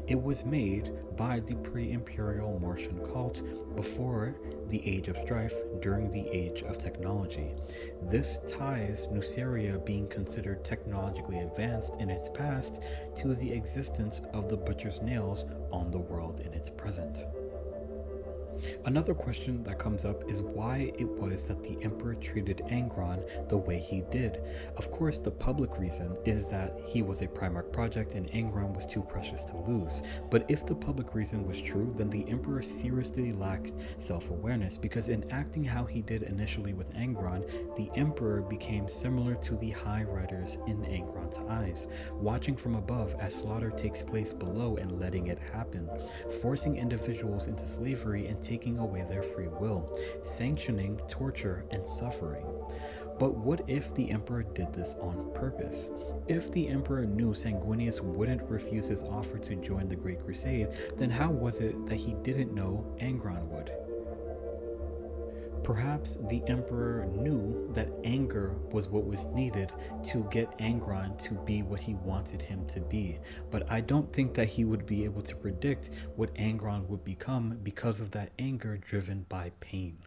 It was made by the pre-imperial Martian cult before the Age of Strife, during the Age of Technology. This ties Nuceria being considered technologically advanced in its past to the existence of the butcher's nails on the world in its present. Another question that comes up is why it was that the Emperor treated Angron the way he did. Of course, the public reason is that he was a Primarch Project and Angron was too precious to lose. But if the public reason was true, then the Emperor seriously lacked self-awareness, because in acting how he did initially with Angron, the Emperor became similar to the High Riders in Angron's eyes, watching from above as slaughter takes place below and letting it happen, forcing individuals into slavery and taking away their free will, sanctioning torture and suffering. But what if the Emperor did this on purpose? If the Emperor knew Sanguinius wouldn't refuse his offer to join the Great Crusade, then how was it that he didn't know Angron would? Perhaps the Emperor knew that anger was what was needed to get Angron to be what he wanted him to be, but I don't think that he would be able to predict what Angron would become because of that anger driven by pain.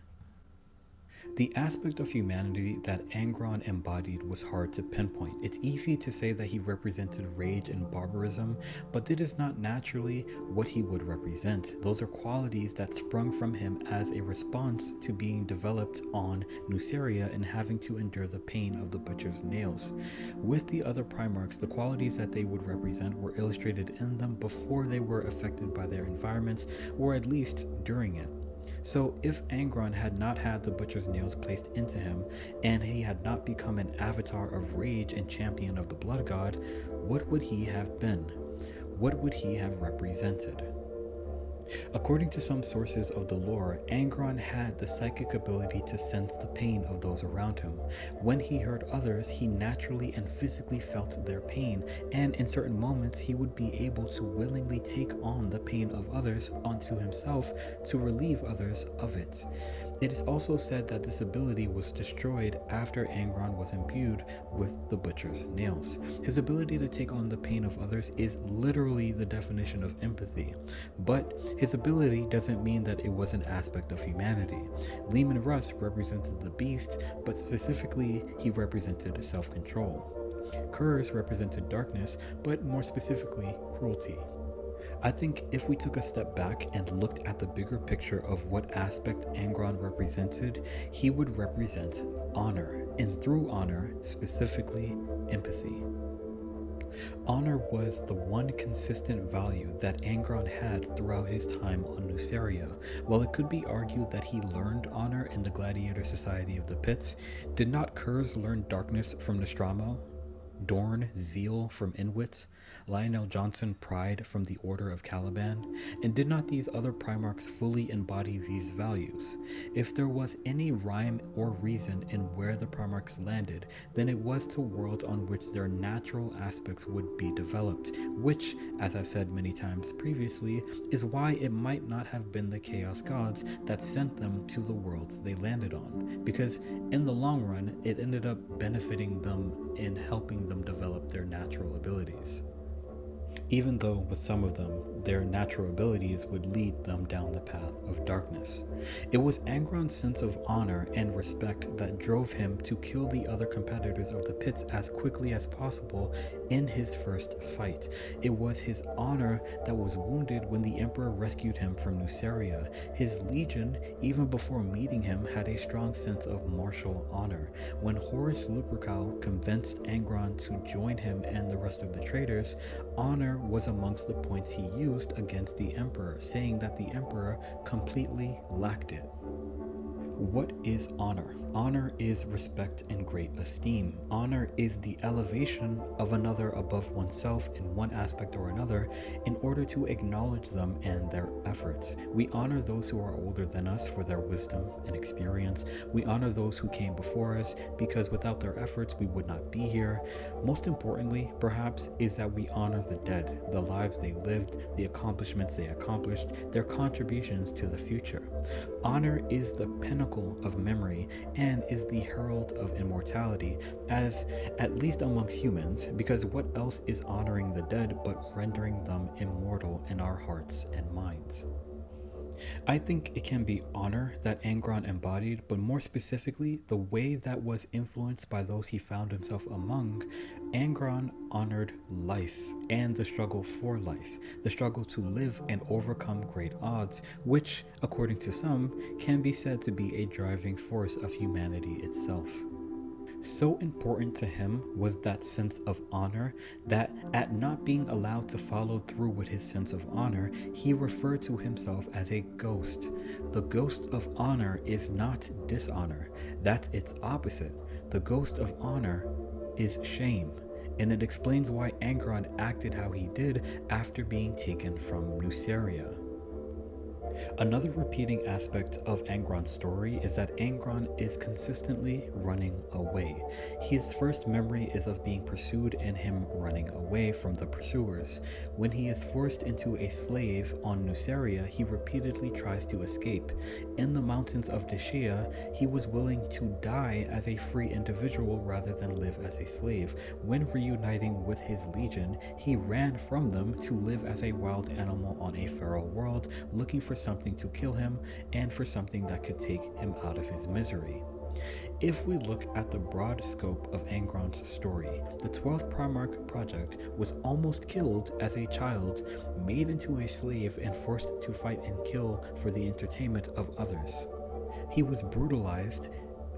The aspect of humanity that Angron embodied was hard to pinpoint. It's easy to say that he represented rage and barbarism, but that is not naturally what he would represent. Those are qualities that sprung from him as a response to being developed on Nuceria and having to endure the pain of the butcher's nails. With the other Primarchs, the qualities that they would represent were illustrated in them before they were affected by their environments, or at least during it. So if Angron had not had the butcher's nails placed into him, and he had not become an avatar of rage and champion of the blood god, what would he have been? What would he have represented? According to some sources of the lore, Angron had the psychic ability to sense the pain of those around him. When he hurt others, he naturally and physically felt their pain, and in certain moments he would be able to willingly take on the pain of others onto himself to relieve others of it. It is also said that this ability was destroyed after Angron was imbued with the butcher's nails. His ability to take on the pain of others is literally the definition of empathy, but his ability doesn't mean that it was an aspect of humanity. Leman Russ represented the beast, but specifically he represented self-control. Kurz represented darkness, but more specifically cruelty. I think if we took a step back and looked at the bigger picture of what aspect Angron represented, he would represent honor, and through honor, specifically empathy. Honor was the one consistent value that Angron had throughout his time on Nuceria. While it could be argued that he learned honor in the gladiator society of the pits, did not Kurz learn darkness from Nostromo? Dorn Zeal from Inwits, Lionel Johnson Pride from the Order of Caliban, and did not these other Primarchs fully embody these values? If there was any rhyme or reason in where the Primarchs landed, then it was to worlds on which their natural aspects would be developed, which, as I've said many times previously, is why it might not have been the Chaos Gods that sent them to the worlds they landed on, because in the long run, it ended up benefiting them in helping them develop their natural abilities. Even though with some of them, their natural abilities would lead them down the path of darkness. It was Angron's sense of honor and respect that drove him to kill the other competitors of the pits as quickly as possible in his first fight. It was his honor that was wounded when the Emperor rescued him from Nuceria. His legion, even before meeting him, had a strong sense of martial honor. When Horus Lupercal convinced Angron to join him and the rest of the traitors, honor was amongst the points he used against the Emperor, saying that the Emperor completely lacked it. What is honor? Honor is respect and great esteem. Honor is the elevation of another above oneself in one aspect or another in order to acknowledge them and their efforts. We honor those who are older than us for their wisdom and experience. We honor those who came before us because without their efforts we would not be here. Most importantly, perhaps, is that we honor the dead, the lives they lived, the accomplishments they accomplished, their contributions to the future. Honor is the pinnacle of memory and is the herald of immortality, as at least amongst humans, because what else is honoring the dead but rendering them immortal in our hearts and minds? I think it can be honor that Angron embodied, but more specifically, the way that was influenced by those he found himself among. Angron honored life and the struggle for life, the struggle to live and overcome great odds, which, according to some, can be said to be a driving force of humanity itself. So important to him was that sense of honor that, at not being allowed to follow through with his sense of honor, he referred to himself as a ghost. The ghost of honor is not dishonor, that's its opposite. The ghost of honor is shame, and it explains why Angron acted how he did after being taken from Nuceria. Another repeating aspect of Angron's story is that Angron is consistently running away. His first memory is of being pursued and him running away from the pursuers. When he is forced into a slave on Nuceria, he repeatedly tries to escape. In the mountains of Deshia, he was willing to die as a free individual rather than live as a slave. When reuniting with his legion, he ran from them to live as a wild animal on a feral world, looking for something to kill him and for something that could take him out of his misery. If we look at the broad scope of Angron's story, the 12th Primarch Project was almost killed as a child, made into a slave and forced to fight and kill for the entertainment of others. He was brutalized,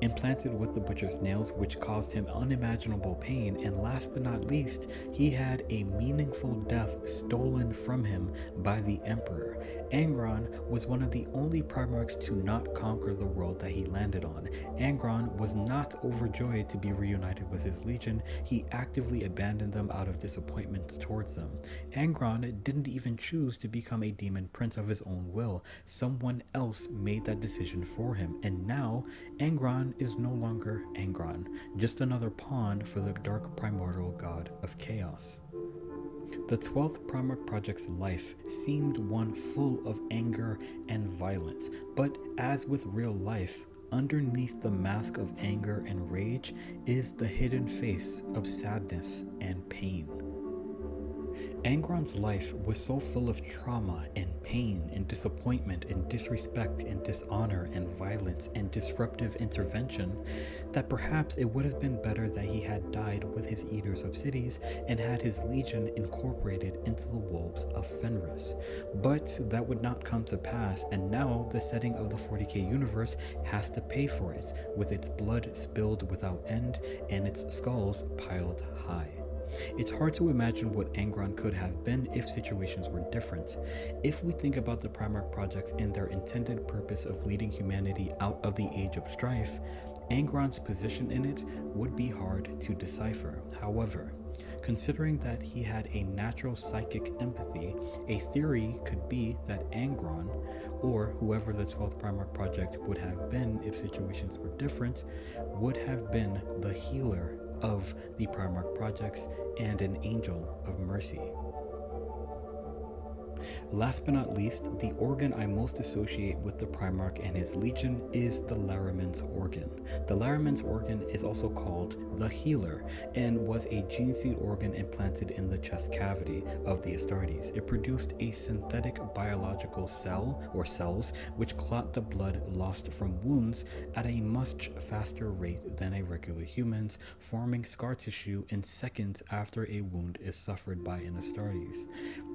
implanted with the butcher's nails, which caused him unimaginable pain, and last but not least, he had a meaningful death stolen from him by the Emperor. Angron was one of the only Primarchs to not conquer the world that he landed on. Angron was not overjoyed to be reunited with his legion. He actively abandoned them out of disappointment towards them. Angron didn't even choose to become a demon prince of his own will. Someone else made that decision for him, and now Angron is no longer Angron, just another pawn for the dark primordial god of chaos. The 12th Primarch Project's life seemed one full of anger and violence, but as with real life, underneath the mask of anger and rage is the hidden face of sadness and pain. Angron's life was so full of trauma and pain and disappointment and disrespect and dishonor and violence and disruptive intervention that perhaps it would have been better that he had died with his Eaters of Cities and had his legion incorporated into the Wolves of Fenris. But that would not come to pass, and now the setting of the 40k universe has to pay for it, with its blood spilled without end and its skulls piled high. It's hard to imagine what Angron could have been if situations were different. If we think about the Primarch Project and their intended purpose of leading humanity out of the Age of Strife, Angron's position in it would be hard to decipher. However, considering that he had a natural psychic empathy, a theory could be that Angron, or whoever the 12th Primarch Project would have been if situations were different, would have been the healer of the Primarch Projects and an angel of mercy. Last but not least, the organ I most associate with the Primarch and his legion is the Larraman's organ. The Larraman's organ is also called the Healer and was a Geneseed organ implanted in the chest cavity of the Astartes. It produced a synthetic biological cell or cells which clot the blood lost from wounds at a much faster rate than a regular human's, forming scar tissue in seconds after a wound is suffered by an Astartes.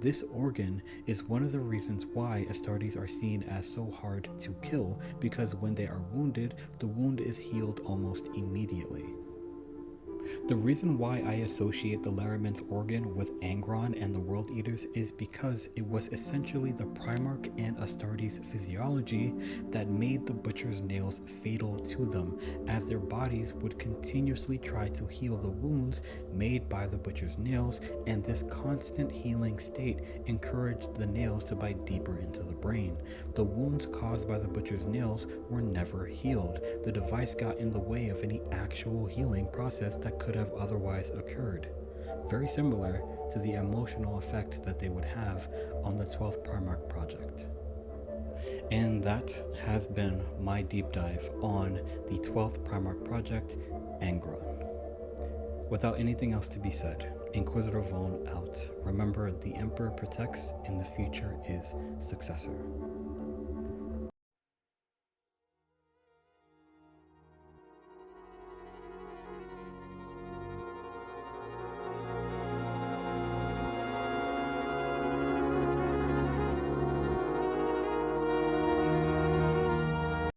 This organ is one of the reasons why Astartes are seen as so hard to kill, because when they are wounded, the wound is healed almost immediately. The reason why I associate the Larraman's organ with Angron and the World Eaters is because it was essentially the Primarch and Astartes physiology that made the Butcher's nails fatal to them, as their bodies would continuously try to heal the wounds made by the Butcher's nails, and this constant healing state encouraged the nails to bite deeper into the brain. The wounds caused by the Butcher's nails were never healed. The device got in the way of any actual healing process that could have otherwise occurred. Very similar to the emotional effect that they would have on the 12th Primarch Project. And that has been my deep dive on the 12th Primarch Project, Angron. Without anything else to be said, Inquisitor Vaughn out. Remember, the Emperor protects and the future is successor.